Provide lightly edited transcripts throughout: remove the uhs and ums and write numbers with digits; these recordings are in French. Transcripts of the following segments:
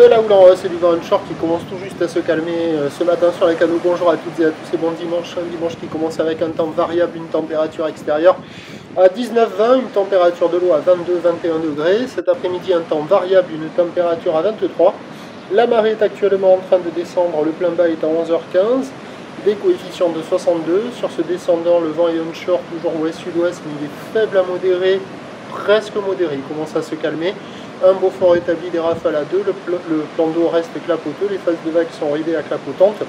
De la houle en hausse et du vent onshore qui commence tout juste à se calmer ce matin sur les canaux. Bonjour à toutes et à tous et bon dimanche. Un dimanche qui commence avec un temps variable, une température extérieure à 19-20, une température de l'eau à 22-21 degrés. Cet après-midi, un temps variable, une température à 23. La marée est actuellement en train de descendre, le plein bas est à 11h15. Des coefficients de 62. Sur ce descendant, le vent est onshore, toujours ouest-sud-ouest, mais il est faible à modéré, presque modéré. Il commence à se calmer. Un beau fort établi, des rafales à 2, le plan d'eau reste clapoteux, les phases de vagues sont ridées à clapotantes.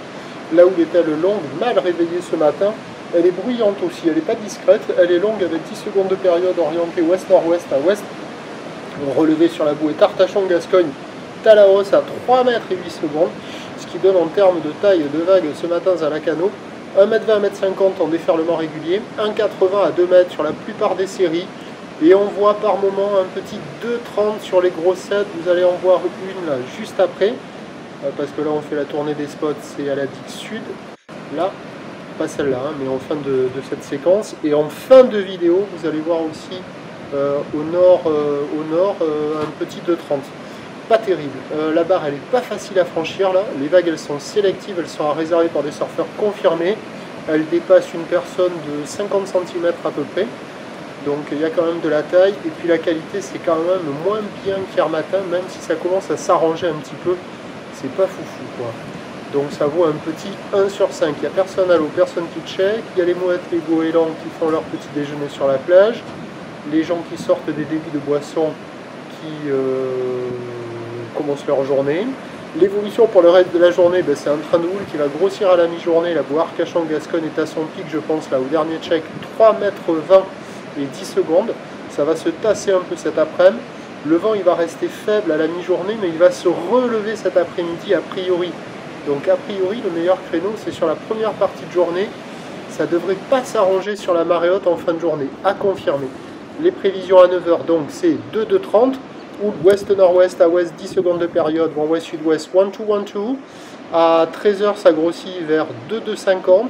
La houle est-elle longue, mal réveillée ce matin, elle est bruyante aussi, elle n'est pas discrète, elle est longue avec 10 secondes de période orientée ouest-nord-ouest à ouest. Relevé sur la bouée Artachon-Gascogne, Talaos à 3 mètres et 8 secondes, ce qui donne en termes de taille de vagues ce matin à la Cano, 1m20, 1m50 en déferlement régulier, 1m80 à 2 mètres sur la plupart des séries. Et on voit par moment un petit 2,30 sur les grossettes. Vous allez en voir une là juste après. Parce que là on fait la tournée des spots, c'est à la digue sud. Là, pas celle-là, hein, mais en fin de cette séquence. Et en fin de vidéo, vous allez voir aussi au nord, un petit 2,30. Pas terrible. La barre elle est pas facile à franchir là. Les vagues elles sont sélectives, elles sont réservées par des surfeurs confirmés. Elles dépassent une personne de 50 cm à peu près. Donc il y a quand même de la taille, et puis la qualité c'est quand même moins bien qu'hier matin, même si ça commence à s'arranger un petit peu, c'est pas foufou quoi. Donc ça vaut un petit 1 sur 5, il n'y a personne à l'eau, personne qui check, il y a les mouettes, les goélands qui font leur petit déjeuner sur la plage, les gens qui sortent des débits de boissons qui commencent leur journée. L'évolution pour le reste de la journée, ben, c'est un train de houle qui va grossir à la mi-journée, la boue Arcachon-Gascogne est à son pic je pense là au dernier check, 3,20 m et 10 secondes, ça va se tasser un peu cet après-midi. Le vent il va rester faible à la mi-journée, mais il va se relever cet après-midi a priori. Donc a priori, le meilleur créneau c'est sur la première partie de journée. Ça devrait pas s'arranger sur la marée haute en fin de journée, à confirmer. Les prévisions à 9h, donc c'est 2,30, ou ouest-nord-ouest à ouest, 10 secondes de période, vent ouest-sud-ouest, 1-2-1-2. À 13h, ça grossit vers 2,50.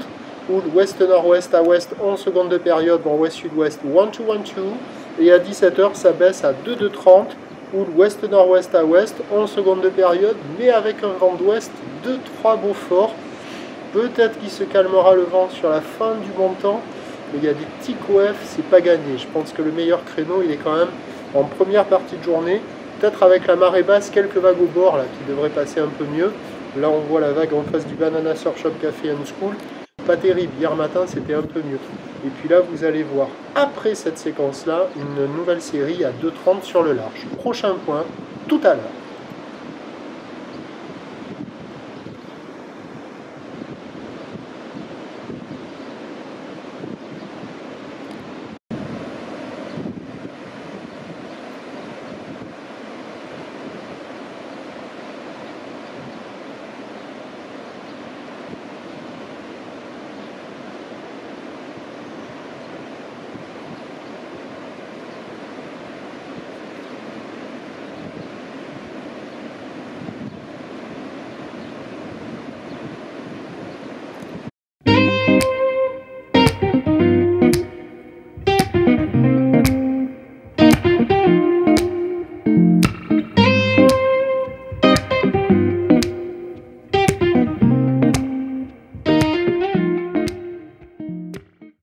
Houle ouest-nord-ouest à ouest, 11 secondes de période, vent ouest-sud-ouest, 1-2-1-2. Et à 17h, ça baisse à 2,30. Houle ouest-nord-ouest à ouest, 11 secondes de période, mais avec un vent d'ouest, 2-3 beaux forts. Peut-être qu'il se calmera le vent sur la fin du montant, mais il y a des petits coefs, c'est pas gagné. Je pense que le meilleur créneau, il est quand même en première partie de journée. Peut-être avec la marée basse, quelques vagues au bord là, qui devraient passer un peu mieux. Là, on voit la vague en face du Banana Surf Shop Café and School. Pas terrible, hier matin c'était un peu mieux. Et puis là vous allez voir, après cette séquence là, une nouvelle série à 2,30 sur le large. Prochain point, tout à l'heure.